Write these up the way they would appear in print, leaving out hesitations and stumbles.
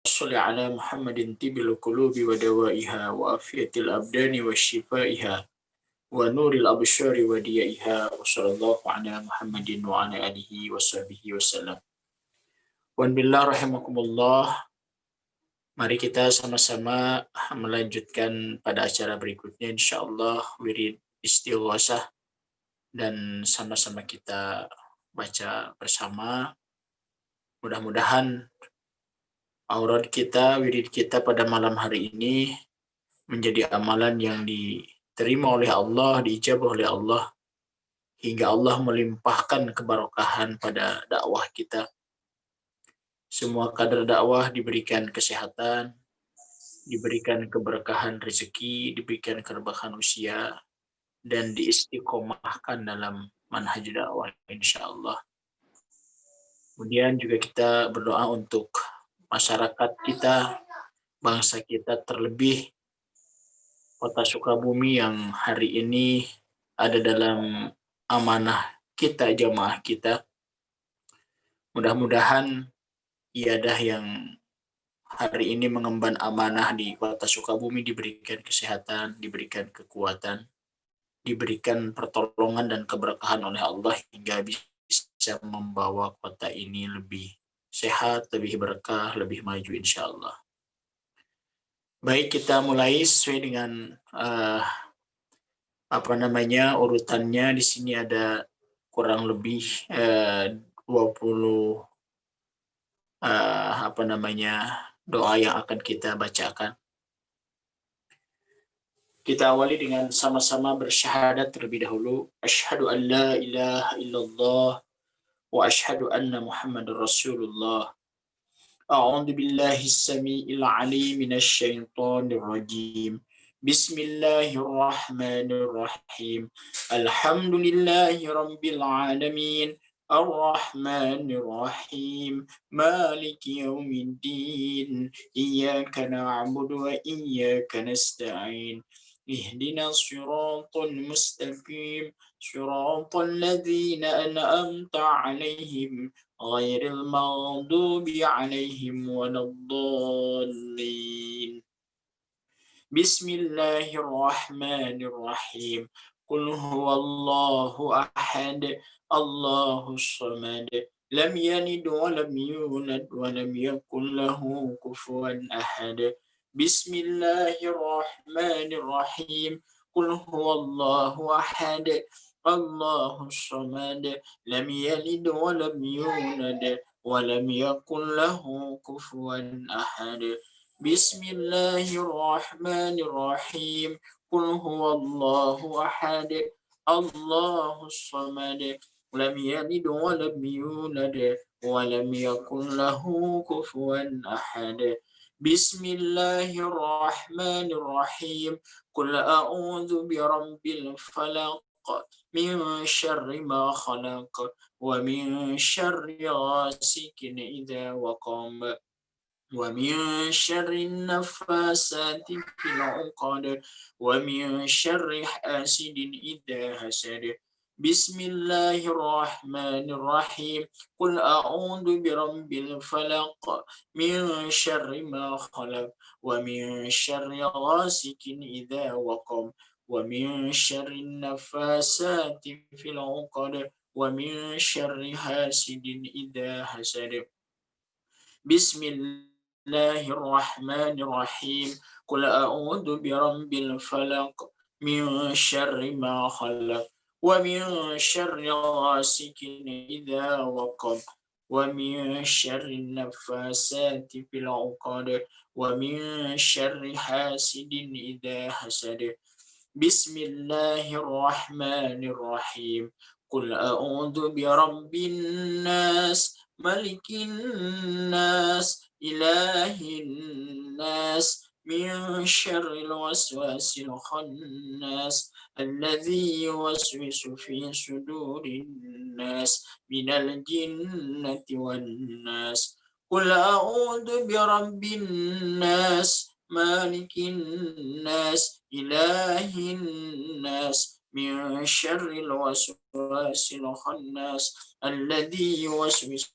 صل على محمد طب القلوب ودوائها وعافية الأبدان وشفائها ونور الأبصار وديائها وصلى الله على محمد وعلى آله وصحبه وسلم. Wan billah rahimakumullah, mari kita sama-sama melanjutkan pada acara berikutnya insyaallah wirid istighosah dan sama-sama kita baca bersama. Mudah-mudahan aurat kita, wirid kita pada malam hari ini menjadi amalan yang diterima oleh Allah, diijabah oleh Allah, hingga Allah melimpahkan keberkahan pada dakwah kita. Semua kader dakwah diberikan kesehatan, diberikan keberkahan rezeki, diberikan keberkahan usia, dan diistiqomahkan dalam manhaj dakwah insyaallah. Kemudian juga kita berdoa untuk masyarakat kita, bangsa kita, terlebih Kota Sukabumi yang hari ini ada dalam amanah kita, jamaah kita. Mudah-mudahan iadah yang hari ini mengemban amanah di Kota Sukabumi diberikan kesehatan, diberikan kekuatan, diberikan pertolongan dan keberkahan oleh Allah hingga bisa membawa kota ini lebih sehat, lebih berkah, lebih maju insya Allah. Baik, kita mulai sesuai dengan urutannya. Di sini ada kurang lebih 20 doa yang akan kita bacakan. Kita awali dengan sama-sama bersyahadat terlebih dahulu. Asyhadu an la ilaha illallah wa asyhadu anna Muhammadar Rasulullah. A'udzu billahi as-sami'il 'alim minasy syaithanir rajim. Bismillahirrahmanirrahim. Alhamdulillahi rabbil alamin. Ar-Rahmanir Rahim. Maliki yaumiddin. Iyyaka na'budu wa iyyaka nasta'in. اهدنا الصراط المستقيم صراط الذين أنعمت عليهم غير المغضوب عليهم ولا الضالين. بسم الله الرحمن الرحيم. قل هو الله أحد الله الصمد لم يلد ولم يولد ولم يكن له كفوا أحد. بسم الله الرحمن الرحيم. قل هو الله أحد الله الصمد لم يلد ولم يولد ولم يكن له كفوا أحد. بسم الله الرحمن الرحيم. قل هو الله أحد الله الصمد لم يلد ولم يولد ولم يكن له كفوا أحد. بسم الله الرحمن الرحيم. قل أعوذ برب الفلق من شر ما خلق ومن شر غاسق إذا وقب ومن شر النفاسات في العقد ومن شر حاسد إذا حسد. بسم الله الرحمن الرحيم. قل أعوذ برب الفلق من شر ما خلق ومن شر غاسق إذا وقب ومن شر النفاسات في العقد ومن شر حاسد إذا حسد. بسم الله الرحمن الرحيم. قل أعوذ برب الفلق من شر ما خلق ومن شر غاسق إذا وقب ومن شر النفاسات في العقد ومن شر حاسد إذا حسد. بسم الله الرحمن الرحيم. قل أعوذ برب الناس ملك الناس إله الناس من شر الوسواس الخناس الذي يوسوس في صدور الناس من الجنة والناس. قل أعوذ برب الناس مالك الناس إله الناس من شر الوسواس الخناس الذي يوسوس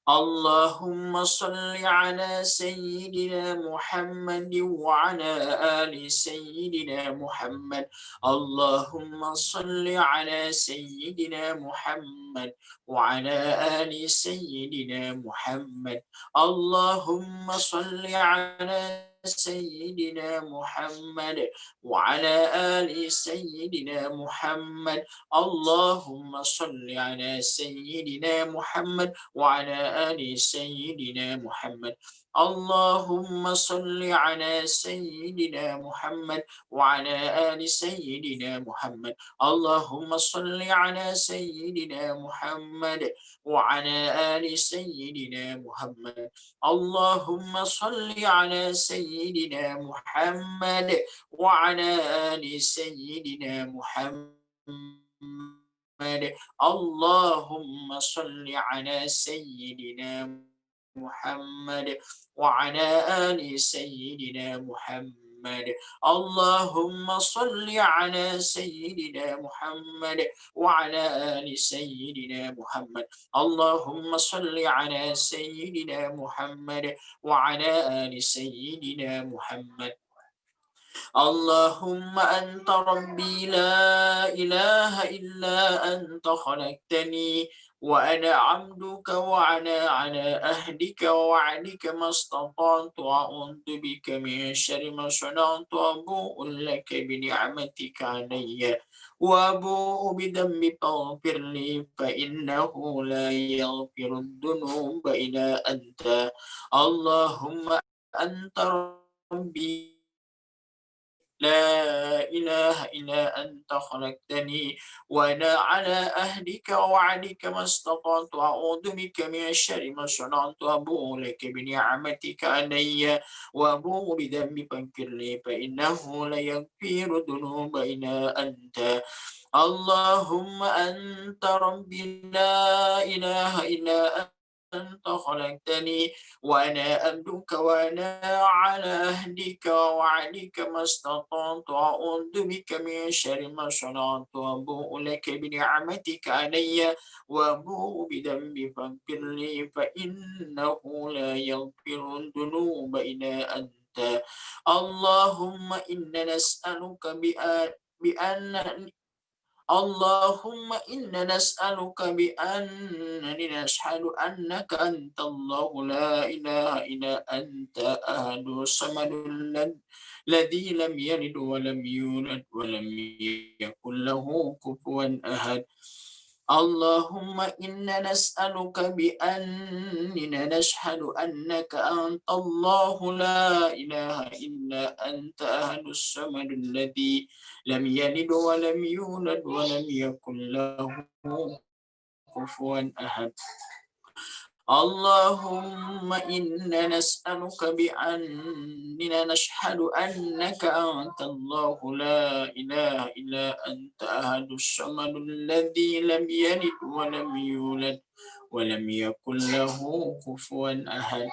اللهم صل على سيدنا محمد وعلى آل سيدنا محمد. اللهم صل على سيدنا محمد وعلى آل سيدنا محمد. اللهم صل على سيدنا محمد وعلى آل سيدنا محمد. اللهم صل على سيدنا محمد وعلى آل سيدنا محمد. اللهم صل على سيدنا محمد وعلى آل سيدنا محمد. اللهم صل على سيدنا محمد وعلى آل سيدنا محمد. اللهم صل على سيدنا محمد وعلى آل سيدنا محمد. اللهم صل على سيدنا محمد وعلى آل سيدنا محمد. اللهم صل على سيدنا محمد وعلى آل سيدنا محمد. اللهم صل على سيدنا محمد وعلى آل سيدنا محمد. اللهم أنت ربي لا إله إلا أنت خلقتني وأنا عبدك وأنا على أهدك ووعدك ما استطعت وأعوذ بك من شر ما صنعت وأبوء لك بنعمتك علي وأبوء بذنبي فاغفر لي فإنه لا يغفر الذنوب إلا أنت. اللهم أنت ربي لا إله إلا أنت خلقتني وأنا على أهدك ووعدك ما استطعت وأعوذ بك من الشر ما صنعت وأبوء لك بنعمتك علي وأبوء بذنبي فاغفر لي فإنه لا يغفر الذنوب إلا أنت. اللهم أنت ربي لا إله إلا أنت خلقتني وأنا عبدك وأنا على عهدك ووعدك ما استطعت وأعوذ بك من شر ما صنعت وأبوء لك بنعمتك علي وأبوء بذنبي فاغفر لي فإنه لا يغفر الذنوب إلا أنت. اللهم إنا نسألك بأن اللهم إنا نسألك بأننا نشهد أنك أنت الله لا إله إلا أنت أحد الصمد الذي لم يلد ولم يولد ولم يكن له كفوا أحد. اللهم إنا نسألك بأننا نشهد أنك أنت الله لا إله إلا أنت أحد الصمد الذي لم يلد ولم يولد ولم يكن له كفوا أحد. اللهم إنا نسألك بأننا نشهد أنك أنت الله لا إله إلا أنت أحد الصمد الذي لم يلد ولم يولد ولم يكن له كفوا أحد.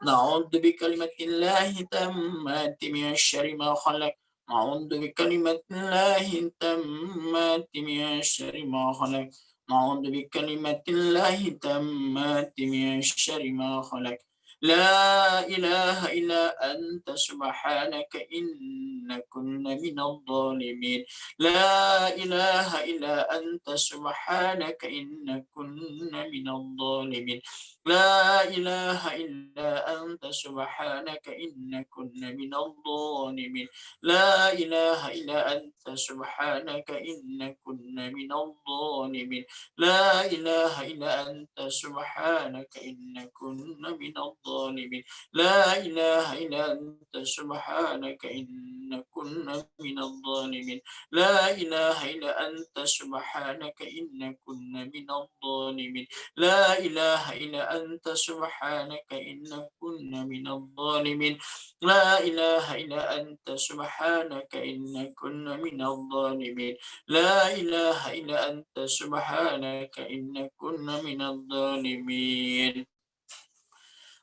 نعوذ بكلمة الله التامات من شر ما خلق. نعوذ بكلمة الله التامات من شر ما خلق. نعوذ بكلمة الله التامات من شر ما خلق. لا إله إلا أنت سبحانك إنا كنا من الظالمين. لا إله إلا أنت سبحانك إنا كنا من الظالمين. لا إله إلا أنت سبحانك إنا كنا من الظالمين. لا إله إلا أنت سبحانك إنا كنا من الظالمين. لا إله إلا أنت سبحانك إنا كنا من الظالمين. لا إله إلا أنت سبحانك إنا كنا من الظالمين. لا إله إلا أنت سبحانك إنا كنا من الظالمين. لا إله إلا أنت سبحانك إنا كنا من الظالمين. لا إله إلا أنت سبحانك إنا كنا من الظالمين. لا إله إلا أنت سبحانك إنا كنا من الظالمين.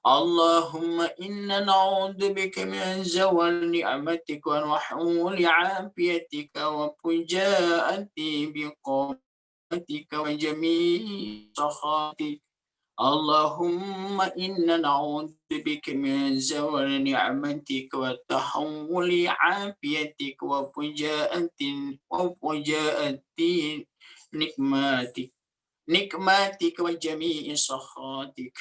اللهم إنا نعوذ بك من زوال نعمتك ونحول عافيتك وفجاءة بقوتك وجميع سخطك. اللهم إنا نعوذ بك من زوال نعمتك وتحول عافيتك وفجاءة نقماتك وجميع سخطك.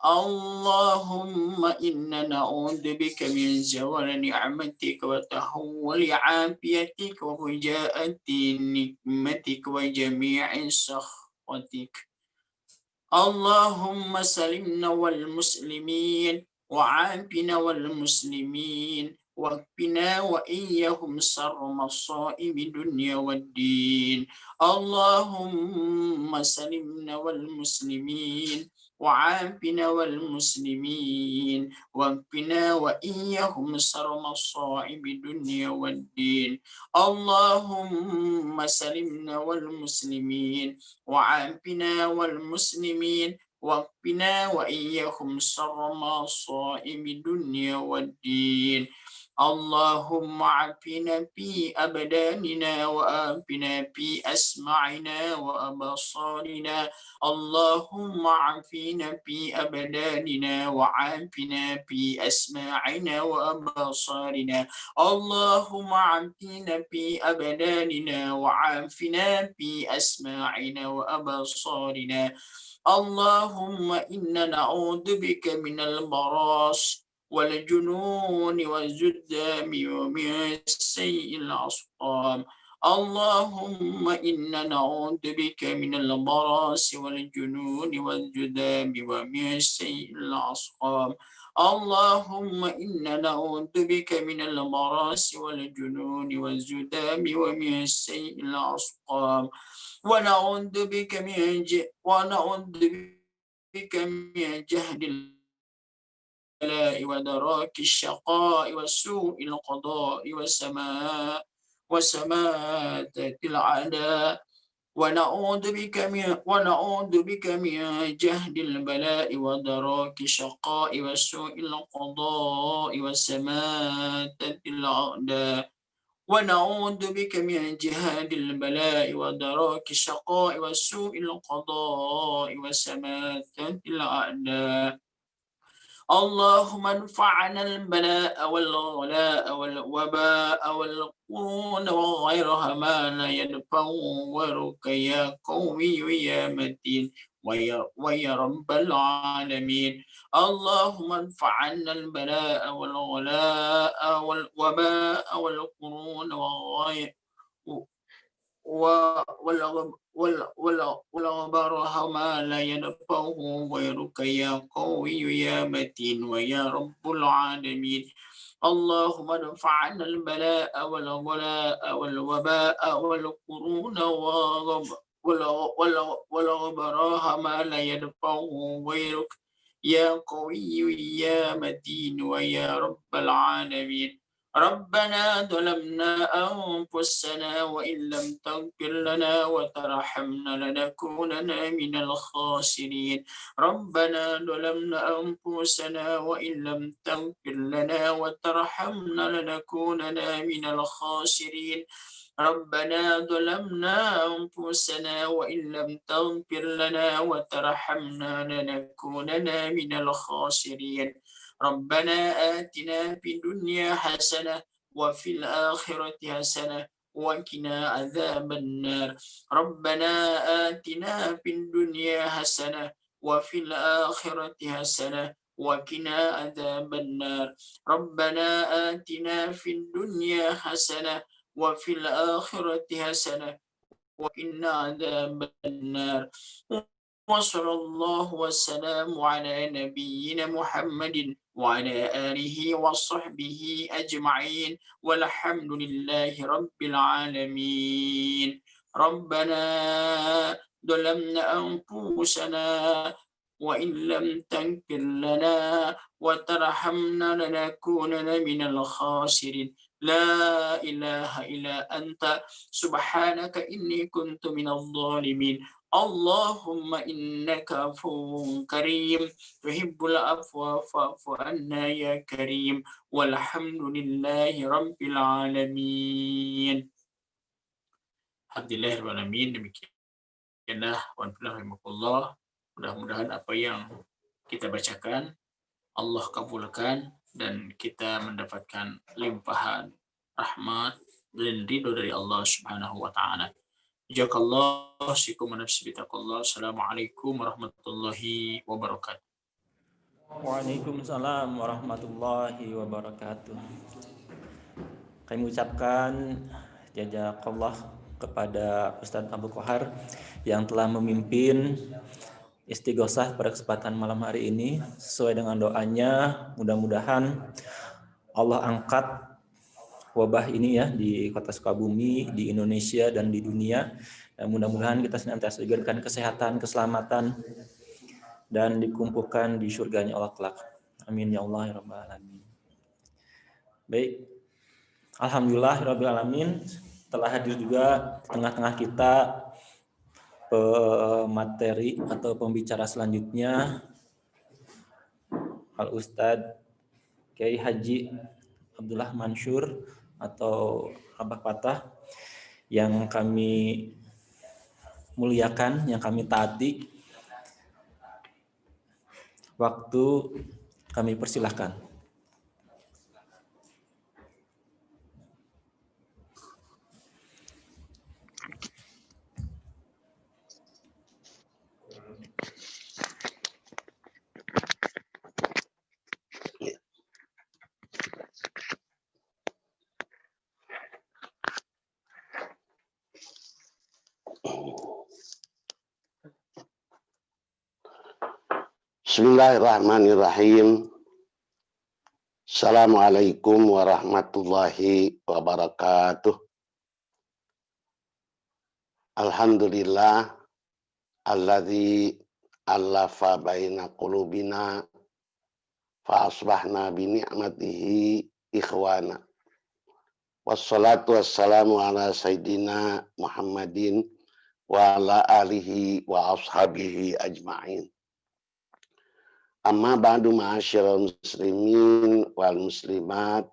اللهم إنا نعوذ بك من زوال نعمتك وتحول عافيتك وفجاءة نقمتك وجميع سخطك. اللهم سلمنا والمسلمين وعافنا والمسلمين واكفنا وإياهم شر مصائب الدنيا والدين. اللهم سلمنا والمسلمين وعافنا والمسلمين واكفنا وإياهم شر مصائب الدنيا والدين. اللهم سلمنا والمسلمين وعافنا والمسلمين واكفنا وإياهم شر مصائب الدنيا والدين. اللهم عافنا في أبداننا وآفنا في أسماعنا وأبصارنا. اللهم عافنا في أبداننا وعافنا في أسماعنا وأبصارنا. اللهم عافنا في أبداننا وعافنا في أسماعنا وأبصارنا. اللهم إنا نعوذ بك من البراس والجنون والجذام ومن سيء الأسقام. اللهم إنا نعوذ بك من البراس والجنون والجذام ومن سيء الأسقام. اللهم إنا نعوذ بك من البراس والجنون والجذام ومن سيء الأسقام. ونعوذ بك من جهد البلاء ودراك الشقاء وسوء القضاء وسماتة الأعداء. ونعوذ بك من جهد البلاء ودراك الشقاء وسوء القضاء وسماتة الأعداء. ونعوذ بك من جهاد البلاء ودراك الشقاء وسوء القضاء وسماتة الأعداء. اللهم انفعنا البلاء والغلاء والوباء والقرون وغيرها ما لا ينفع ورك يا قوي يا متين ويا رب العالمين. اللهم انفعنا البلاء والغلاء والوباء والقرون والغبرها ما لا ينفعه غيرك يا قوي يا متين ويا رب العالمين. اللهم ادفعنا البلاء والغلاء والوباء والقرون والغبرها ما لا ينفعه غيرك يا قوي يا متين ويا رب العالمين. ربنا ظلمنا أنفسنا وإن لم تغفر لنا وترحمنا لنكونن من الخاسرين. ربنا ظلمنا أنفسنا وإن لم تغفر لنا وترحمنا لنكونن من الخاسرين. ربنا ظلمنا أنفسنا وإن لم تغفر لنا وترحمنا لنكونن من الخاسرين. ربنا آتنا في الدنيا حسنة وفي الآخرة حسنة وقنا عذاب النار. ربنا آتنا في الدنيا حسنة وفي الآخرة حسنة وقنا عذاب النار. ربنا آتنا في الدنيا حسنة وفي الآخرة حسنة وقنا عذاب النار. وصلى الله وسلام على نبينا محمد وعلى آله وصحبه أجمعين والحمد لله رب العالمين. ربنا ظلمنا أنفسنا وإن لم تغفر لنا وترحمنا لنكونن من الخاسرين. لا إله إلا أنت سبحانك إني كنت من الظالمين. اللهم إنك عفو كريم تحب العفو فاعف عنا يا كريم والحمد لله رب العالمين. Alhamdulillah, demikianlah wa rahimahullah Mudah-mudahan apa yang kita bacakan Allah kabulkan dan kita mendapatkan limpahan rahmat dan ridho dari Allah Subhanahu wa taala. Jazakallah sikum nafsi bitaqallah. Assalamualaikum warahmatullahi wabarakatuh. Waalaikumsalam warahmatullahi wabarakatuh. Kami mengucapkan jazakallah kepada Ustadz Abu Kohar yang telah memimpin istighosah pada kesempatan malam hari ini. Sesuai dengan doanya, mudah-mudahan Allah angkat wabah ini ya di Kota Sukabumi, di Indonesia dan di dunia. Dan mudah-mudahan kita senantiasa diberikan kesehatan, keselamatan, dan dikumpulkan di surganya Allah kelak. Amin ya Allah ya rabbal alamin. Baik, alhamdulillah rabbil alamin, telah hadir juga di tengah-tengah kita materi atau pembicara selanjutnya Al Ustadz Kiai Haji Abdullah Mansur atau Abah Patah, yang kami muliakan, yang kami taati. Waktu kami persilahkan. Bismillahirrahmanirrahim. Assalamualaikum warahmatullahi wabarakatuh. Alhamdulillah alladzi allafa baina qulubina fa asbahna bi ni'matihi ikhwana. Wassalatu wassalamu ala sayyidina Muhammadin wa ala alihi wa ashabihi ajma'in. Amma ba'du ma'asyiral muslimin wal muslimat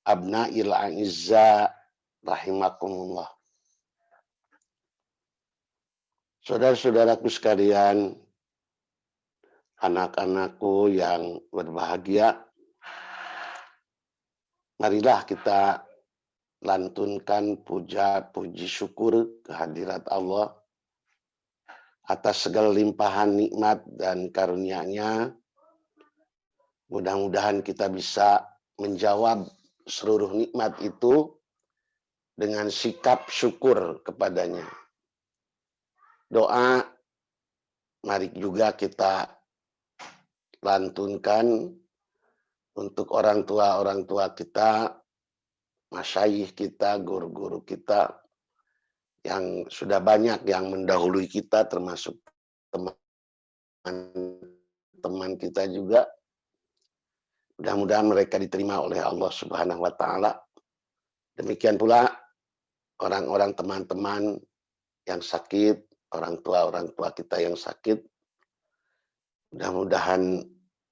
abna'il a'izza rahimakumullah. Saudara-saudaraku sekalian, anak-anakku yang berbahagia, marilah kita lantunkan puja puji syukur kehadirat Allah atas segala limpahan nikmat dan karunia-Nya. Mudah-mudahan kita bisa menjawab seluruh nikmat itu dengan sikap syukur kepadanya. Doa, mari juga kita lantunkan untuk orang tua kita, masyayikh kita, guru-guru kita, yang sudah banyak yang mendahului kita, termasuk teman-teman kita juga. Mudah-mudahan mereka diterima oleh Allah Subhanahu wa taala. Demikian pula orang-orang teman-teman yang sakit, orang tua kita yang sakit, mudah-mudahan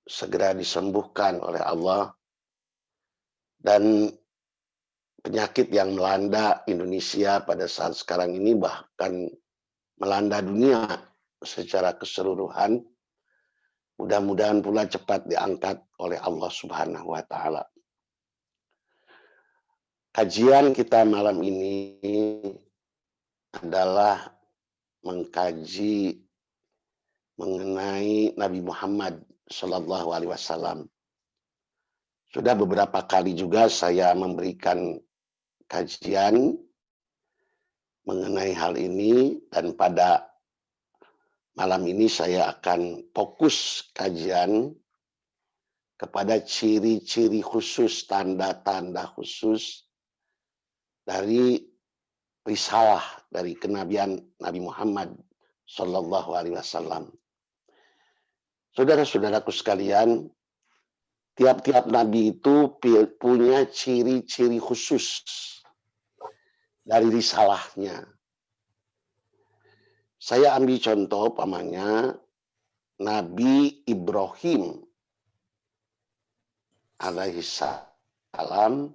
segera disembuhkan oleh Allah. Dan penyakit yang melanda Indonesia pada saat sekarang ini, bahkan melanda dunia secara keseluruhan, mudah-mudahan pula cepat diangkat oleh Allah Subhanahu wa taala. Kajian kita malam ini adalah mengkaji mengenai Nabi Muhammad Shallallahu Alaihi Wasallam. Sudah beberapa kali juga saya memberikan kajian mengenai hal ini, dan pada malam ini saya akan fokus kajian kepada ciri-ciri khusus, tanda-tanda khusus dari risalah, dari kenabian Nabi Muhammad Sallallahu Alaihi Wasallam. Saudara-saudaraku sekalian, tiap-tiap nabi itu punya ciri-ciri khusus dari risalahnya. Saya ambil contoh pamannya Nabi Ibrahim alaihi salam.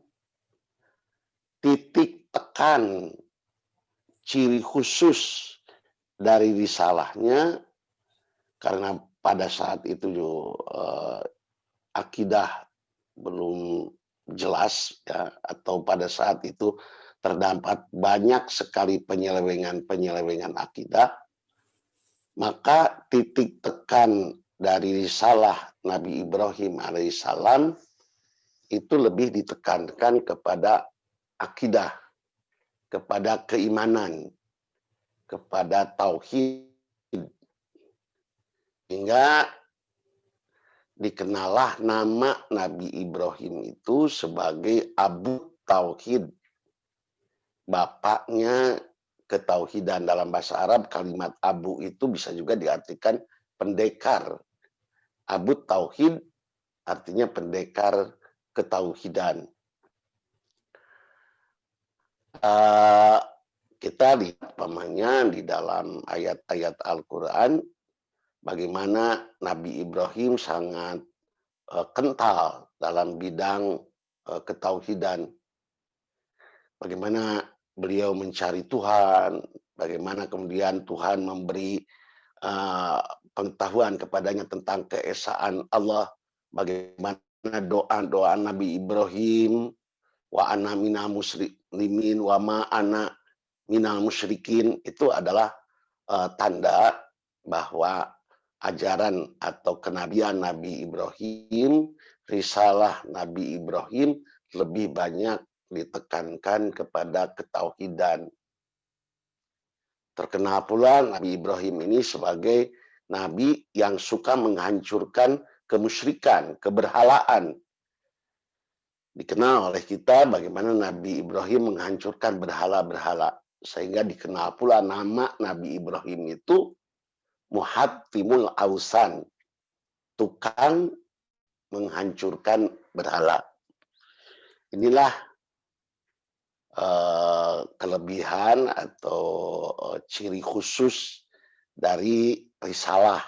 Titik tekan ciri khusus dari risalahnya karena pada saat itu akidah belum jelas ya, atau pada saat itu terdapat banyak sekali penyelewengan akidah, maka titik tekan dari risalah Nabi Ibrahim alaihissalam itu lebih ditekankan kepada akidah, kepada keimanan, kepada tauhid, hingga dikenallah nama Nabi Ibrahim itu sebagai Abu Tauhid, bapaknya ketauhidan. Dalam bahasa Arab kalimat abu itu bisa juga diartikan pendekar. Abu Tauhid artinya pendekar ketauhidan. Kita lihat pamannya di dalam ayat-ayat Al-Quran bagaimana Nabi Ibrahim sangat kental dalam bidang ketauhidan. Bagaimana beliau mencari Tuhan, bagaimana kemudian Tuhan memberi pengetahuan kepadanya tentang keesaan Allah, bagaimana doa-doa Nabi Ibrahim, wa ana minal muslimin wa ma ana minal musyrikin, itu adalah tanda bahwa ajaran atau kenabian Nabi Ibrahim, risalah Nabi Ibrahim lebih banyak ditekankan kepada ketauhidan. Terkenal pula Nabi Ibrahim ini sebagai nabi yang suka menghancurkan kemusyrikan, keberhalaan. Dikenal oleh kita bagaimana Nabi Ibrahim menghancurkan berhala-berhala, sehingga dikenal pula nama Nabi Ibrahim itu Muhattimul Ausan, tukang menghancurkan berhala. Inilah kelebihan atau ciri khusus dari risalah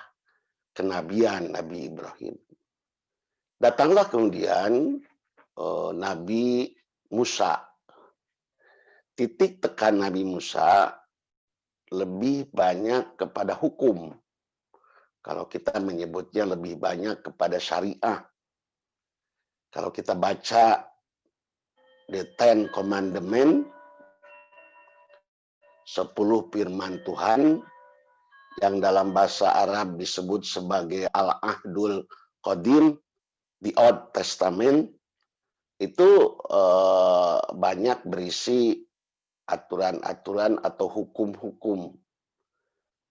kenabian Nabi Ibrahim. Datanglah kemudian Nabi Musa. Titik tekan Nabi Musa lebih banyak kepada hukum. Kalau kita menyebutnya lebih banyak kepada syariah. Kalau kita baca The Ten Commandments, 10 firman Tuhan yang dalam bahasa Arab disebut sebagai Al-Ahdul Qadim, the Old Testament, itu banyak berisi aturan-aturan atau hukum-hukum.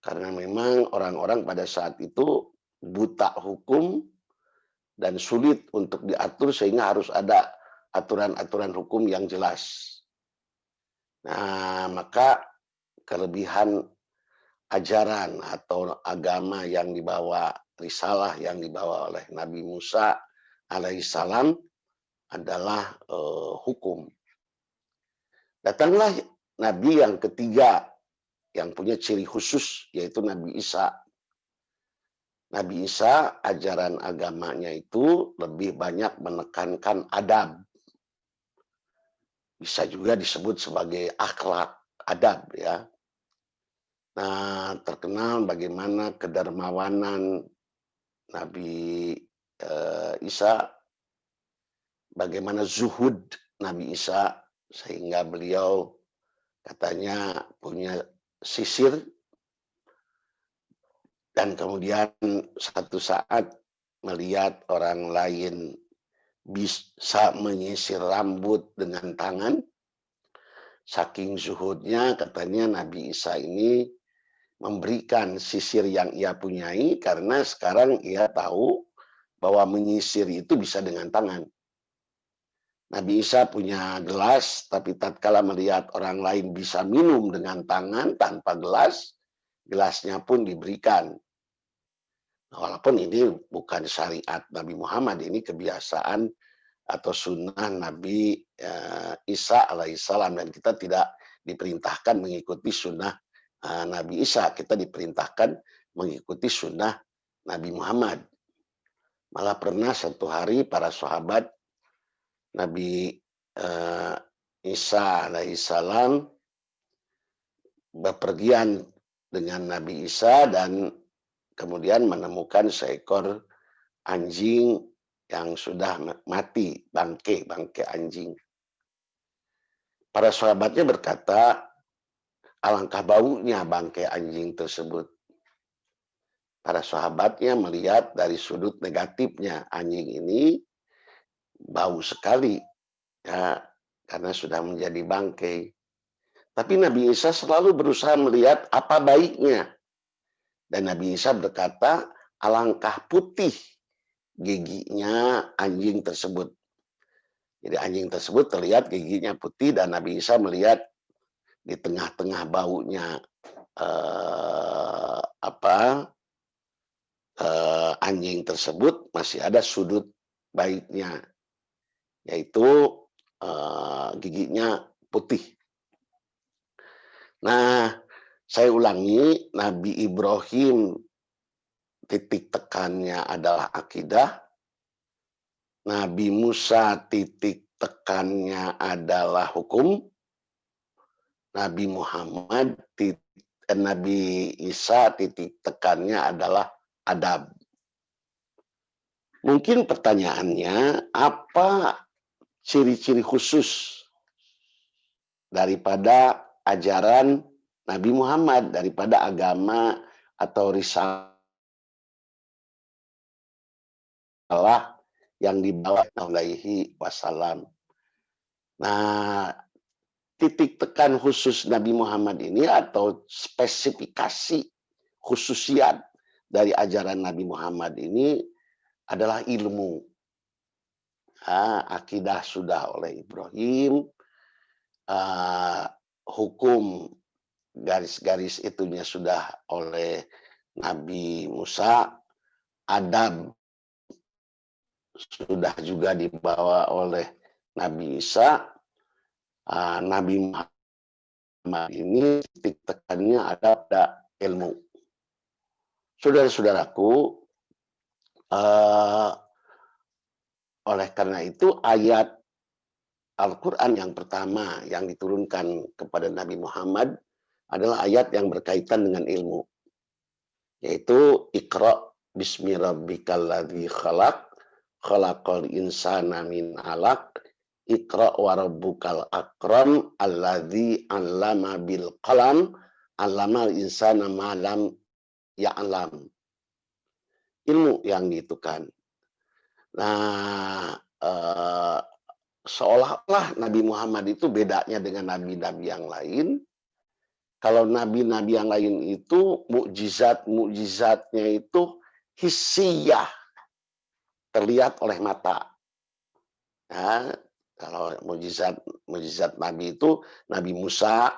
Karena memang orang-orang pada saat itu buta hukum dan sulit untuk diatur, sehingga harus ada aturan-aturan hukum yang jelas. Nah, maka kelebihan ajaran atau agama yang dibawa, risalah yang dibawa oleh Nabi Musa alaihissalam adalah hukum. Datanglah Nabi yang ketiga yang punya ciri khusus, yaitu Nabi Isa. Nabi Isa, ajaran agamanya itu lebih banyak menekankan adab. Bisa juga disebut sebagai akhlak, adab ya. Nah, terkenal bagaimana kedermawanan Nabi Isa, bagaimana zuhud Nabi Isa, sehingga beliau katanya punya sisir, dan kemudian satu saat melihat orang lain bisa menyisir rambut dengan tangan. Saking zuhudnya katanya Nabi Isa ini memberikan sisir yang ia punyai, karena sekarang ia tahu bahwa menyisir itu bisa dengan tangan. Nabi Isa punya gelas, tapi tatkala melihat orang lain bisa minum dengan tangan tanpa gelas, gelasnya pun diberikan. Walaupun ini bukan syariat Nabi Muhammad, ini kebiasaan atau sunnah Nabi Isa alaihissalam, dan kita tidak diperintahkan mengikuti sunnah Nabi Isa, kita diperintahkan mengikuti sunnah Nabi Muhammad. Malah pernah satu hari para sahabat Nabi Isa alaihissalam bepergian dengan Nabi Isa, dan kemudian menemukan seekor anjing yang sudah mati, bangke anjing. Para sahabatnya berkata, alangkah baunya bangke anjing tersebut. Para sahabatnya melihat dari sudut negatifnya, anjing ini bau sekali, ya, karena sudah menjadi bangkai. Tapi Nabi Isa selalu berusaha melihat apa baiknya. Dan Nabi Isa berkata, alangkah putih giginya anjing tersebut. Jadi anjing tersebut terlihat giginya putih dan Nabi Isa melihat di tengah-tengah baunya anjing tersebut masih ada sudut baiknya, yaitu giginya putih. Nah, saya ulangi, Nabi Ibrahim titik tekannya adalah akidah. Nabi Musa titik tekannya adalah hukum. Nabi Nabi Isa titik tekannya adalah adab. Mungkin pertanyaannya, apa ciri-ciri khusus daripada ajaran Nabi Muhammad, daripada agama atau risalah yang dibawa alaihi wasallam. Nah, titik tekan khusus Nabi Muhammad ini atau spesifikasi khususiat dari ajaran Nabi Muhammad ini adalah ilmu. Akidah sudah oleh Ibrahim, hukum garis-garis itunya sudah oleh Nabi Musa, adab sudah juga dibawa oleh Nabi Isa. Nabi Muhammad ini titik tekannya ada pada ilmu. Saudara-saudaraku, oleh karena itu ayat Al-Quran yang pertama yang diturunkan kepada Nabi Muhammad adalah ayat yang berkaitan dengan ilmu. Yaitu Iqra bismi rabbikal ladzi khalaq, khalaqal insana min 'alaq, Iqra wa rabbukal akram, alladzi 'allama bil qalam, 'allamal insana ma lam ya'lam. Ilmu yang diitukan. Nah, seolah-olah Nabi Muhammad itu bedanya dengan nabi-nabi yang lain. Kalau nabi-nabi yang lain itu mukjizatnya itu hissiyah, terlihat oleh mata. Ya, kalau mukjizat Nabi itu Nabi Musa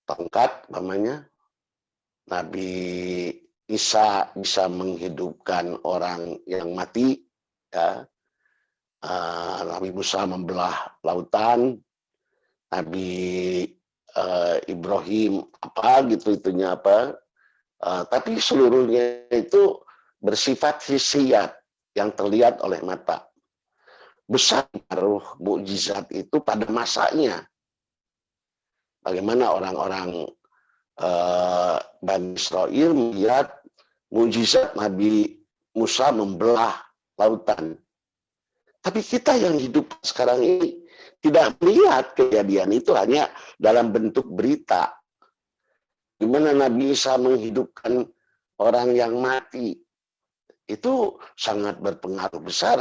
tongkat namanya, Nabi Isa bisa menghidupkan orang yang mati, ya. Nabi Musa membelah lautan, Nabi Ibrahim tapi seluruhnya itu bersifat hissiyat yang terlihat oleh mata. Besar paruh mukjizat itu pada masanya. Bagaimana orang-orang Bani Israel melihat mukjizat Nabi Musa membelah lautan. Tapi kita yang hidup sekarang ini tidak melihat kejadian itu, hanya dalam bentuk berita. Gimana Nabi Isa menghidupkan orang yang mati. Itu sangat berpengaruh besar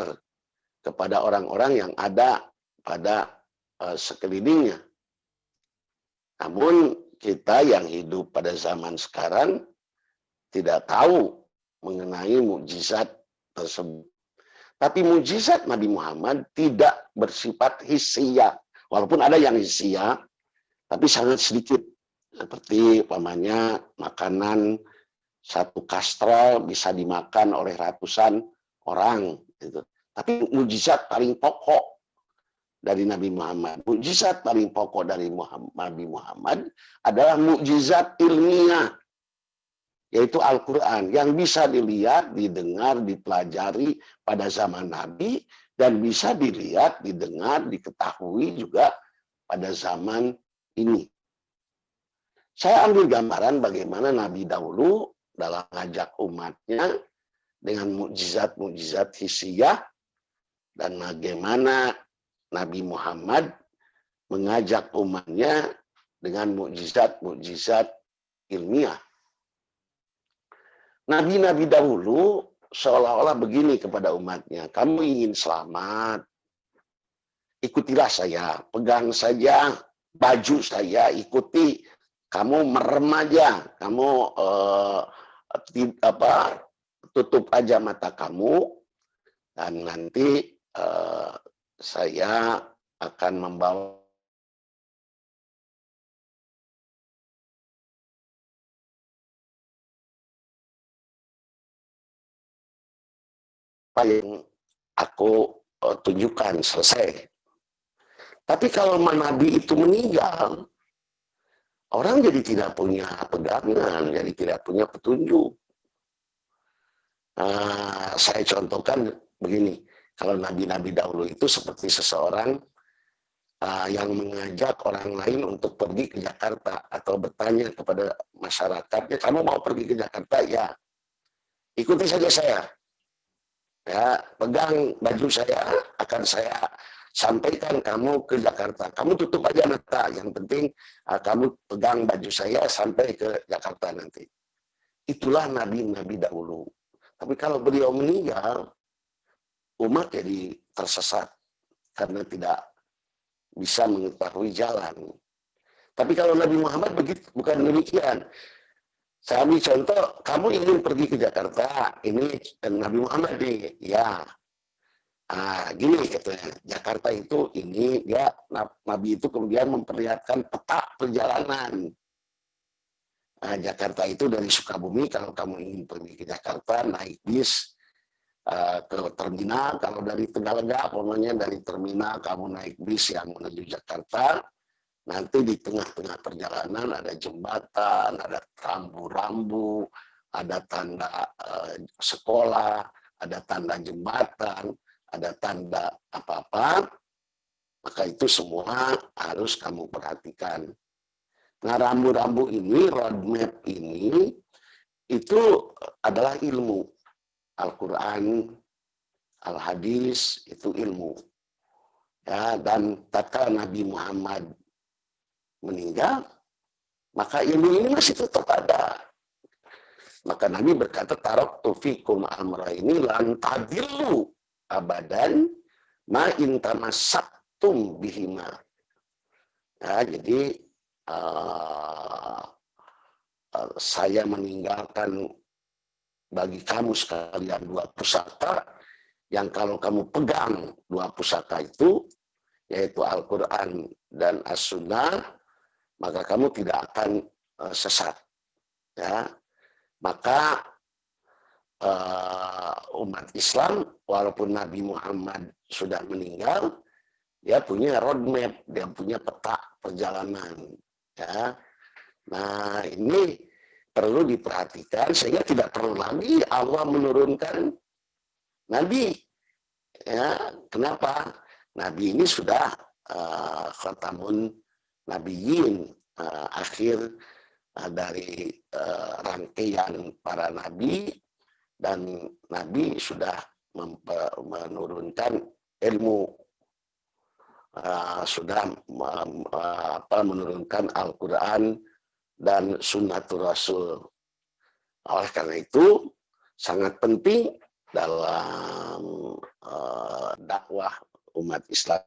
kepada orang-orang yang ada pada sekelilingnya. Namun kita yang hidup pada zaman sekarang tidak tahu mengenai mukjizat tersebut. Tapi mukjizat Nabi Muhammad tidak bersifat hissiyah. Walaupun ada yang hissiyah, tapi sangat sedikit. Seperti umpamanya makanan satu kastral bisa dimakan oleh ratusan orang. Gitu. Tapi mukjizat paling pokok dari Nabi Muhammad, mukjizat paling pokok dari Nabi Muhammad adalah mukjizat ilmiah, yaitu Al-Quran, yang bisa dilihat, didengar, dipelajari pada zaman Nabi, dan bisa dilihat, didengar, diketahui juga pada zaman ini. Saya ambil gambaran bagaimana Nabi dahulu dalam mengajak umatnya dengan mukjizat-mukjizat hissiyah, dan bagaimana Nabi Muhammad mengajak umatnya dengan mukjizat-mukjizat ilmiah. Nabi-nabi dahulu seolah-olah begini kepada umatnya, kamu ingin selamat, ikutilah saya, pegang saja baju saya, ikuti, kamu merem aja, kamu tutup aja mata kamu, dan nanti saya akan membawa apa yang aku tunjukkan, selesai. Tapi kalau Nabi itu meninggal, orang jadi tidak punya pegangan, jadi tidak punya petunjuk. Saya contohkan begini, kalau nabi-nabi dahulu itu seperti seseorang yang mengajak orang lain untuk pergi ke Jakarta, atau bertanya kepada masyarakatnya, kamu mau pergi ke Jakarta? Ya, ikuti saja saya. Ya, pegang baju saya, akan saya sampaikan kamu ke Jakarta. Kamu tutup aja mata, yang penting kamu pegang baju saya sampai ke Jakarta nanti. Itulah nabi-nabi dahulu. Tapi kalau beliau meninggal, umat jadi tersesat karena tidak bisa mengetahui jalan. Tapi kalau Nabi Muhammad begitu, bukan demikian. Saya ambil contoh, kamu ingin pergi ke Jakarta, ini Nabi Muhammad nih, ya. Gini katanya, Jakarta itu ini, dia Nabi itu kemudian memperlihatkan peta perjalanan. Jakarta itu dari Sukabumi, kalau kamu ingin pergi ke Jakarta, naik bis ke terminal. Kalau dari Tegalega, pokoknya dari terminal kamu naik bis yang menuju Jakarta. Nanti di tengah-tengah perjalanan ada jembatan, ada rambu-rambu, ada tanda sekolah, ada tanda jembatan, ada tanda apa-apa. Maka itu semua harus kamu perhatikan. Nah, rambu-rambu ini, roadmap ini, itu adalah ilmu. Al-Quran, Al-Hadis, itu ilmu. Ya, dan tatkala Nabi Muhammad meninggal, maka ilmu ini masih tetap ada. Maka Nabi berkata, taraktu fikum amra ini lan tadillu abadan ma in tamassaktum bihima. Ya, jadi saya meninggalkan bagi kamu sekalian dua pusaka, yang kalau kamu pegang dua pusaka itu, yaitu Al-Quran dan As-Sunnah, maka kamu tidak akan sesat. Ya. Maka umat Islam, walaupun Nabi Muhammad sudah meninggal, dia punya roadmap, dia punya peta perjalanan. Ya. Nah, ini perlu diperhatikan sehingga tidak perlu lagi Allah menurunkan Nabi. Ya, kenapa? Nabi ini sudah khatamun nabiyyin, akhir dari rangkaian para nabi, dan Nabi sudah menurunkan ilmu, sudah menurunkan Al-Quran dan Sunnatul Rasul. Oleh karena itu sangat penting dalam dakwah umat Islam.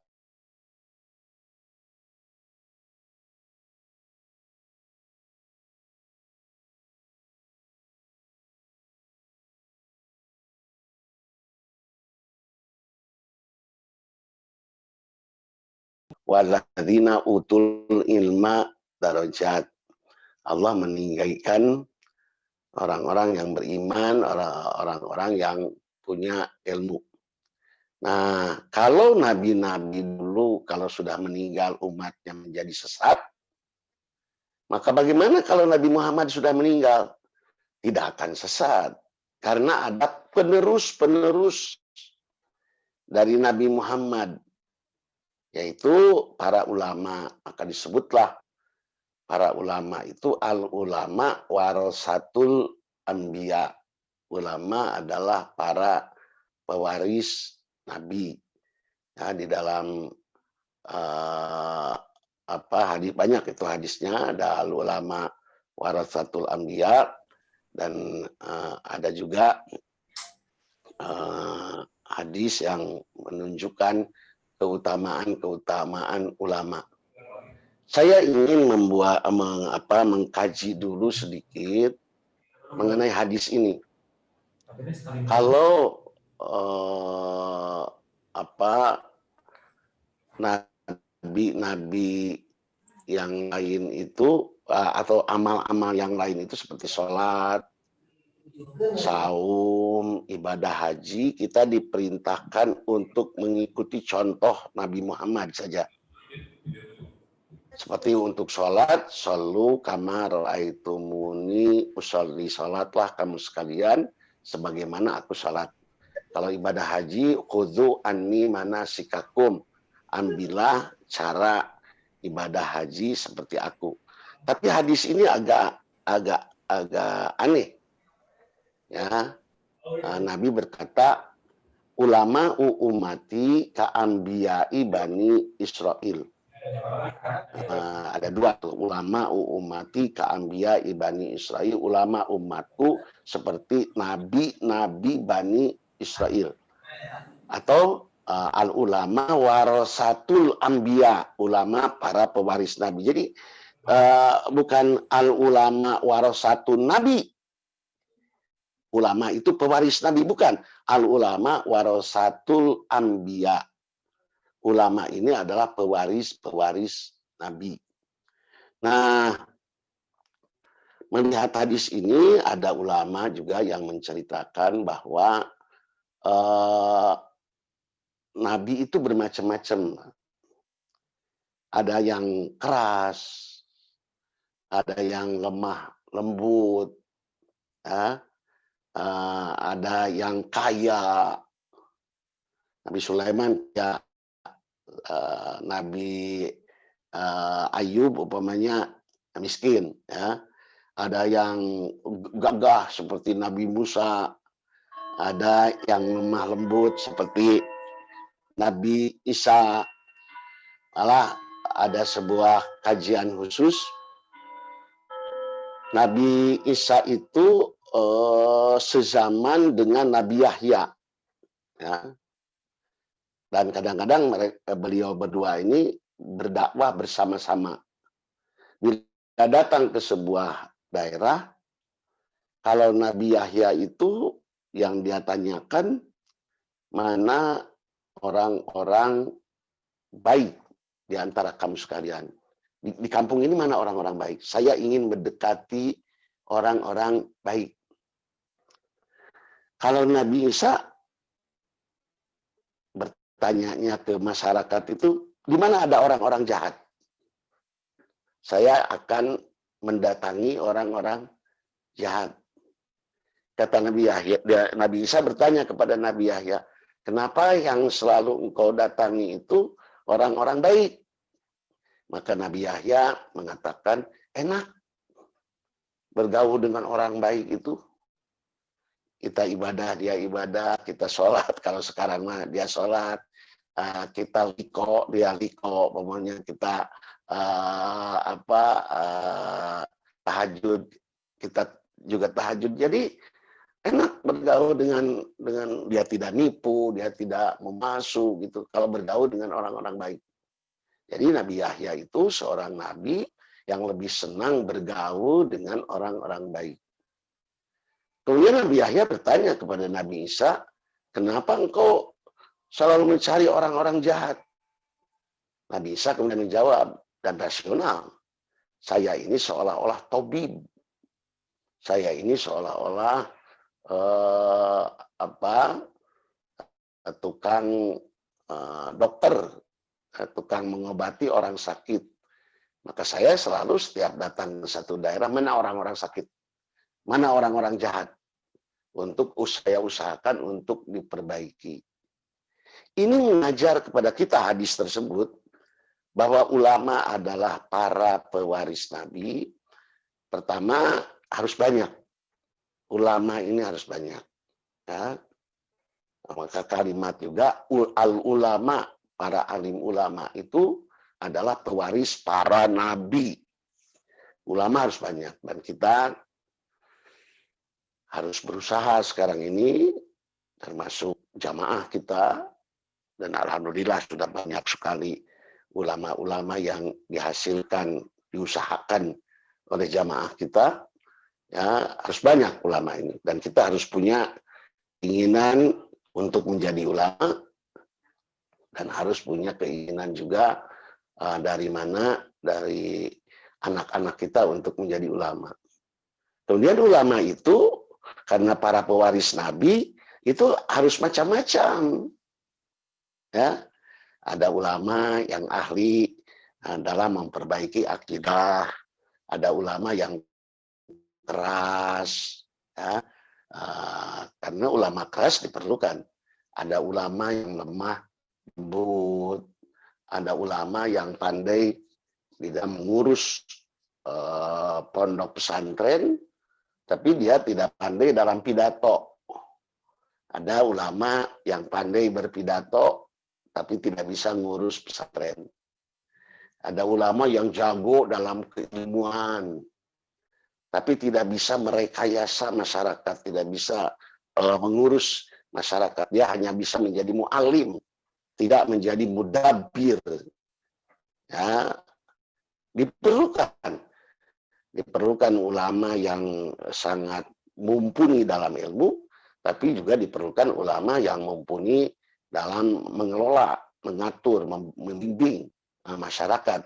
Walladzina utul ilma darajat. Allah meninggikan orang-orang yang beriman, orang-orang yang punya ilmu. Nah, kalau nabi-nabi dulu kalau sudah meninggal umatnya menjadi sesat, maka bagaimana kalau Nabi Muhammad sudah meninggal? Tidak akan sesat. Karena ada penerus-penerus dari Nabi Muhammad, yaitu para ulama. Maka disebutlah para ulama itu al-ulama warasatul anbiya. Ulama adalah para pewaris nabi. Ya, di dalam hadis banyak itu hadisnya, ada al ulama warasatul anbiya, dan ada juga hadis yang menunjukkan keutamaan ulama. Saya ingin mengkaji dulu sedikit mengenai hadis ini. Kalau nabi-nabi yang lain itu atau amal-amal yang lain itu seperti sholat, saum, ibadah haji, kita diperintahkan untuk mengikuti contoh Nabi Muhammad saja. Seperti untuk sholat, shollu kama ra'aitumuni usolli, sholatlah kamu sekalian sebagaimana aku sholat. Kalau ibadah haji, khudzu anni manasikakum, ambillah cara ibadah haji seperti aku. Tapi hadis ini agak aneh. Ya, Nabi berkata, ulama ummati ka'ambiyai bani Israel. Ada dua tuh, ulama ummati ka'ambiyai bani Israel. Ulama umatku seperti nabi-nabi bani Israel. Atau al ulama warasatul anbiya, ulama para pewaris nabi. Jadi bukan al ulama warasatun nabi. Ulama itu pewaris nabi, bukan. Al ulama warasatul anbiya. Ulama ini adalah pewaris nabi. Nah, melihat hadis ini, ada ulama juga yang menceritakan bahwa nabi itu bermacam-macam. Ada yang keras, ada yang lemah lembut, ya. Ada yang kaya. Nabi Sulaiman ya, Nabi Ayub umpamanya miskin, ya. Ada yang gagah seperti Nabi Musa, ada yang lemah lembut seperti Nabi Isa. Malah ada sebuah kajian khusus, Nabi Isa itu sezaman dengan Nabi Yahya, ya. Dan kadang-kadang beliau berdua ini berdakwah bersama-sama. Bila datang ke sebuah daerah, kalau Nabi Yahya itu yang dia tanyakan, mana orang-orang baik di antara kamu sekalian. Di kampung ini mana orang-orang baik? Saya ingin mendekati orang-orang baik. Kalau Nabi Isa bertanya ke masyarakat itu, di mana ada orang-orang jahat? Saya akan mendatangi orang-orang jahat. Kata Nabi Yahya, Nabi Isa bertanya kepada Nabi Yahya, kenapa yang selalu engkau datangi itu orang-orang baik? Maka Nabi Yahya mengatakan, enak bergaul dengan orang baik itu. Kita ibadah, dia ibadah, kita sholat. Kalau sekarang mah dia sholat, kita liko, dia liko. Pokoknya kita tahajud, kita juga tahajud. Jadi enak bergaul dengan dia, tidak nipu, dia tidak memasuk gitu. Kalau bergaul dengan orang-orang baik. Jadi Nabi Yahya itu seorang nabi yang lebih senang bergaul dengan orang-orang baik. Kemudian Nabi Yahya bertanya kepada Nabi Isa, kenapa engkau selalu mencari orang-orang jahat? Nabi Isa kemudian menjawab, dan rasional, saya ini seolah-olah tabib. Saya ini seolah-olah tukang dokter, tukang mengobati orang sakit. Maka saya selalu setiap datang ke satu daerah, mana orang-orang sakit, mana orang-orang jahat, untuk saya usahakan untuk diperbaiki. Ini mengajar kepada kita hadis tersebut, bahwa ulama adalah para pewaris Nabi. Pertama, harus banyak. ulama ini harus banyak. Ya. Maka kalimat juga al-ulama, para alim ulama itu adalah pewaris para nabi. Ulama harus banyak dan kita harus berusaha sekarang ini, termasuk jamaah kita, dan alhamdulillah sudah banyak sekali ulama-ulama yang dihasilkan, diusahakan oleh jamaah kita. Ya, harus banyak ulama ini dan kita harus punya keinginan untuk menjadi ulama dan harus punya keinginan juga dari anak-anak kita untuk menjadi ulama. Kemudian ulama itu karena para pewaris Nabi itu harus macam-macam. Ya, ada ulama yang ahli dalam memperbaiki akidah, ada ulama yang keras, ya, karena ulama keras diperlukan. Ada ulama yang lemah, lembut, ada ulama yang pandai di dalam mengurus pondok pesantren, tapi dia tidak pandai dalam pidato. Ada ulama yang pandai berpidato, tapi tidak bisa ngurus pesantren. Ada ulama yang jago dalam keilmuan, tapi tidak bisa merekayasa masyarakat, tidak bisa mengurus masyarakat. Dia hanya bisa menjadi mu'alim, tidak menjadi mudabbir. Ya, diperlukan ulama yang sangat mumpuni dalam ilmu, tapi juga diperlukan ulama yang mumpuni dalam mengelola, mengatur, membimbing masyarakat.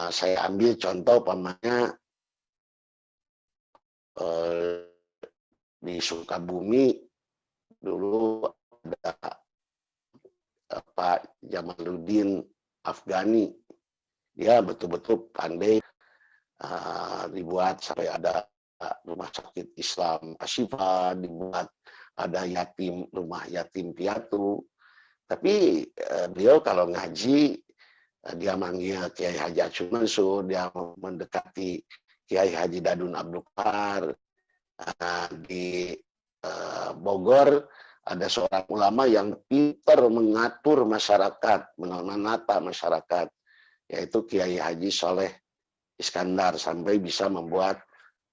Saya ambil contoh pamannya di Sukabumi dulu ada Pak Jamaluddin Afghani. Dia betul-betul pandai, dibuat sampai ada rumah sakit Islam Asyifa, dibuat ada rumah yatim piatu. Tapi beliau kalau ngaji, dia manggil Kiai Haji Acung Mansur, dia mendekati Kiai Haji Dadun Abdul Qahar. Di Bogor ada seorang ulama yang pintar mengatur masyarakat, menata masyarakat, yaitu Kiai Haji Soleh Iskandar, sampai bisa membuat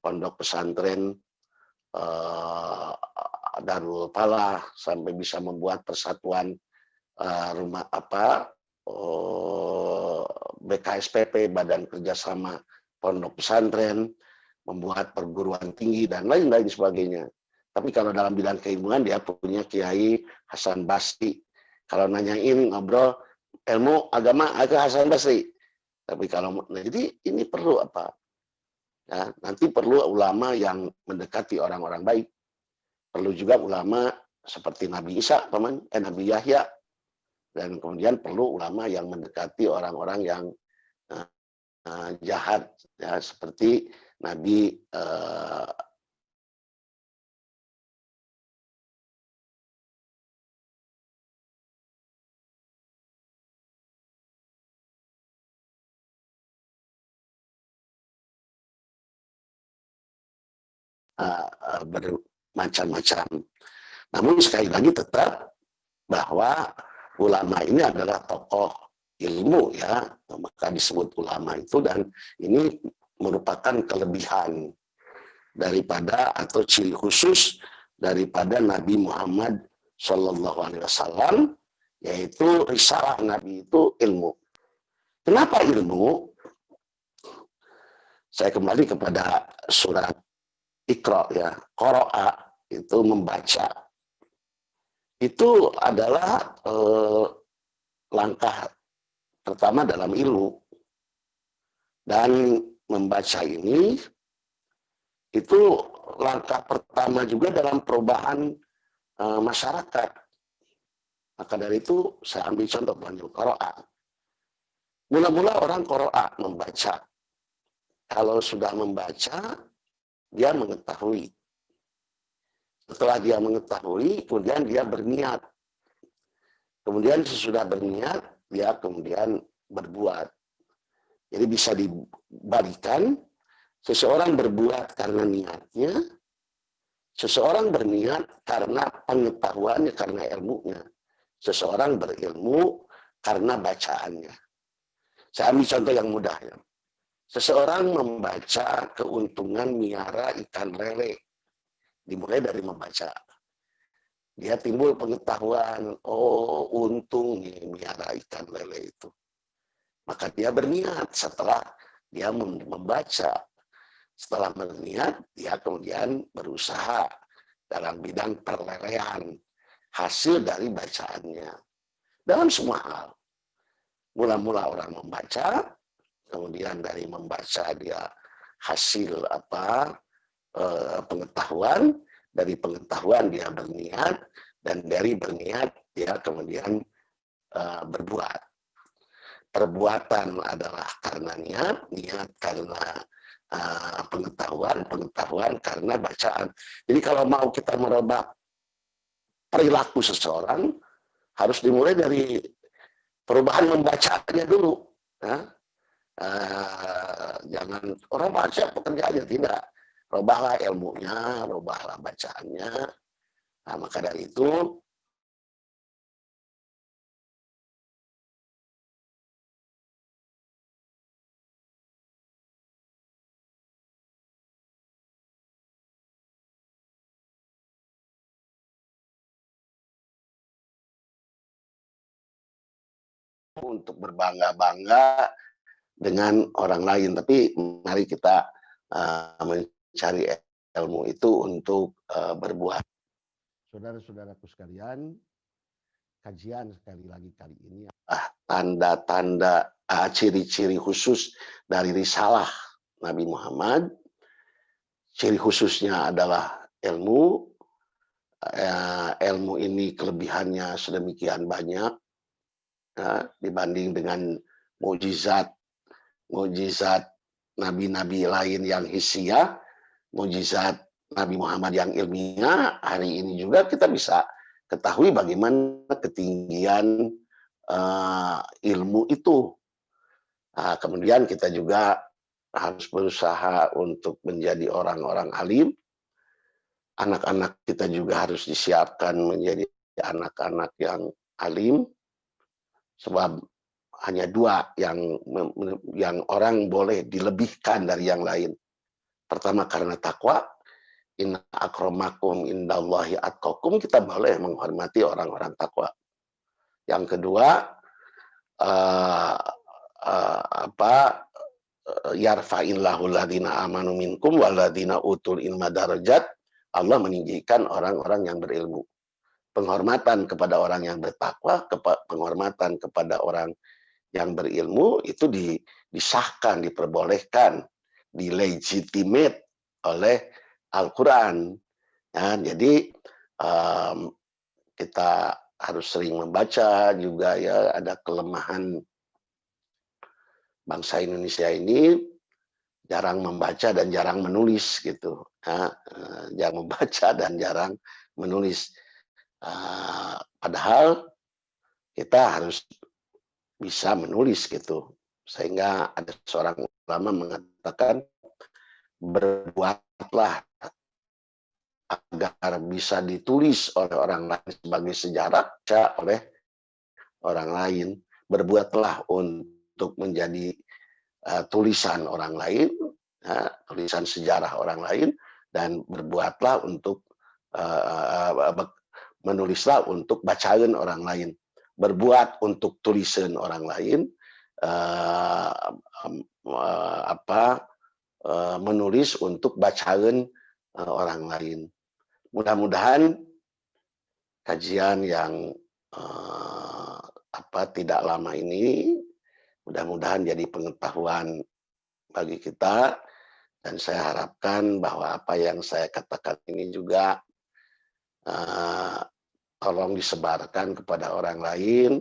pondok pesantren Darul Falah, sampai bisa membuat persatuan BKSPP, Badan Kerjasama Pondok Pesantren, membuat perguruan tinggi dan lain-lain sebagainya. Tapi kalau dalam bidang keilmuan dia punya Kiai Hasan Basri. Kalau nanyain ngobrol ilmu agama agak Hasan Basri. Tapi kalau jadi ini perlu apa? Ya, nanti perlu ulama yang mendekati orang-orang baik. Perlu juga ulama seperti Nabi Isa, Nabi Yahya. Dan kemudian perlu ulama yang mendekati orang-orang yang jahat, ya, seperti Nabi bermacam-macam. Namun sekali lagi tetap bahwa ulama ini adalah tokoh ilmu, ya, maka disebut ulama itu, dan ini merupakan kelebihan daripada atau ciri khusus daripada Nabi Muhammad SAW, yaitu risalah Nabi itu ilmu. Kenapa ilmu? Saya kembali kepada surat Iqra, ya, qara'a itu membaca. Itu adalah langkah pertama dalam ilmu. Dan membaca ini itu langkah pertama juga dalam perubahan masyarakat. Maka dari itu saya ambil contoh panggil qara'a. Mula-mula orang qara'a membaca. Kalau sudah membaca, dia mengetahui. Setelah dia mengetahui, kemudian dia berniat. Kemudian sesudah berniat, dia kemudian berbuat. Jadi bisa dibalikan, Seseorang berbuat karena niatnya, seseorang berniat karena pengetahuannya, karena ilmunya. Seseorang berilmu karena bacaannya. Saya ambil contoh yang mudah ya. Seseorang membaca keuntungan miara ikan lele. Dimulai dari membaca. Dia timbul pengetahuan, oh untung nih miara ikan lele itu. Maka dia berniat setelah dia membaca. Setelah berniat, dia kemudian berusaha dalam bidang perlelean. Hasil dari bacaannya. Dalam semua hal. Mula-mula orang membaca, kemudian dari membaca dia hasil pengetahuan, dari pengetahuan dia berniat, dan dari berniat dia kemudian berbuat. Perbuatan adalah karena niat, niat karena pengetahuan, pengetahuan karena bacaan. Jadi kalau mau kita merubah perilaku seseorang, harus dimulai dari perubahan membacanya dulu. Ya. Jangan orang baca pekerjaannya, tidak. Rubahlah ilmunya, rubahlah bacaannya. Nah, maka dari itu untuk berbangga-bangga dengan orang lain, tapi mari kita mencari ilmu itu untuk berbuat. Saudara-saudaraku sekalian, kajian sekali lagi kali ini tanda-tanda ciri-ciri khusus dari risalah Nabi Muhammad. Ciri khususnya adalah ilmu. Ilmu ini kelebihannya sedemikian banyak dibanding dengan mukjizat nabi-nabi lain yang hissiyah, mukjizat Nabi Muhammad yang ilmiah. Hari ini juga kita bisa ketahui bagaimana ketinggian ilmu itu. Kemudian kita juga harus berusaha untuk menjadi orang-orang alim. Anak-anak kita juga harus disiapkan menjadi anak-anak yang alim. Sebab hanya dua yang orang boleh dilebihkan dari yang lain. Pertama karena takwa. Inna akramakum indallahi atqakum, kita boleh menghormati orang-orang takwa. Yang kedua, yarfa'illahu alladhina amanu minkum walladhina utul ilma darajat. Allah meninggikan orang-orang yang berilmu. Penghormatan kepada orang yang bertakwa, penghormatan kepada orang yang berilmu itu disahkan, diperbolehkan, dilegitimate oleh Al-Quran. Ya, jadi kita harus sering membaca juga ya. Ada kelemahan bangsa Indonesia ini, jarang membaca dan jarang menulis gitu. Ya, jarang membaca dan jarang menulis. Padahal kita harus bisa menulis gitu. Sehingga ada seorang ulama mengatakan, berbuatlah agar bisa ditulis oleh orang lain sebagai sejarah, oleh orang lain. Berbuatlah untuk menjadi tulisan orang lain, tulisan sejarah orang lain, dan berbuatlah untuk menulislah untuk bacaan orang lain. Berbuat untuk tulisan orang lain, menulis untuk bacaan orang lain. Mudah-mudahan kajian yang tidak lama ini, mudah-mudahan jadi pengetahuan bagi kita, dan saya harapkan bahwa apa yang saya katakan ini juga tolong disebarkan kepada orang lain,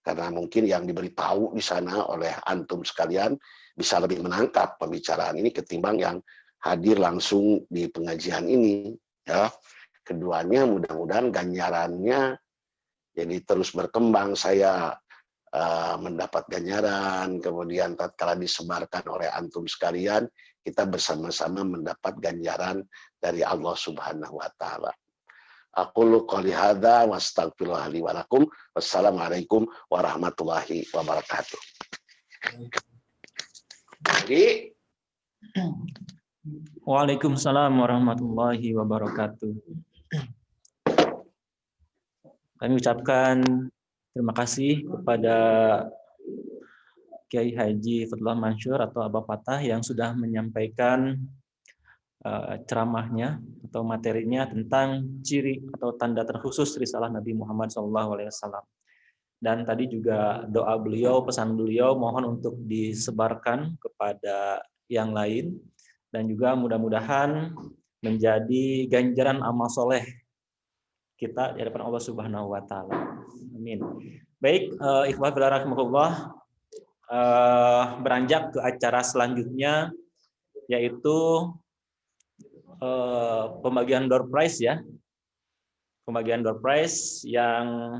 karena mungkin yang diberitahu di sana oleh antum sekalian bisa lebih menangkap pembicaraan ini ketimbang yang hadir langsung di pengajian ini. Ya, keduanya mudah-mudahan ganjarannya jadi terus berkembang. Saya mendapat ganjaran, kemudian tatkala disebarkan oleh antum sekalian, kita bersama-sama mendapat ganjaran dari Allah Subhanahu wa taala. Aqulu qouli hadza wa astaghfirullah li wa lakum. Wassalamualaikum warahmatullahi wabarakatuh. Jadi Waalaikumsalam warahmatullahi wabarakatuh. Kami ucapkan terima kasih kepada Kiai Haji Fadlullah Mansur atau Abah Patah yang sudah menyampaikan ceramahnya atau materinya tentang ciri atau tanda terkhusus risalah Nabi Muhammad SAW. Dan tadi juga doa beliau, pesan beliau mohon untuk disebarkan kepada yang lain dan juga mudah-mudahan menjadi ganjaran amal soleh kita di hadapan Allah Subhanahu wa taala. Amin. Baik, ikhwah fillah rahimakumullah, beranjak ke acara selanjutnya yaitu pembagian door prize ya. Pembagian door prize yang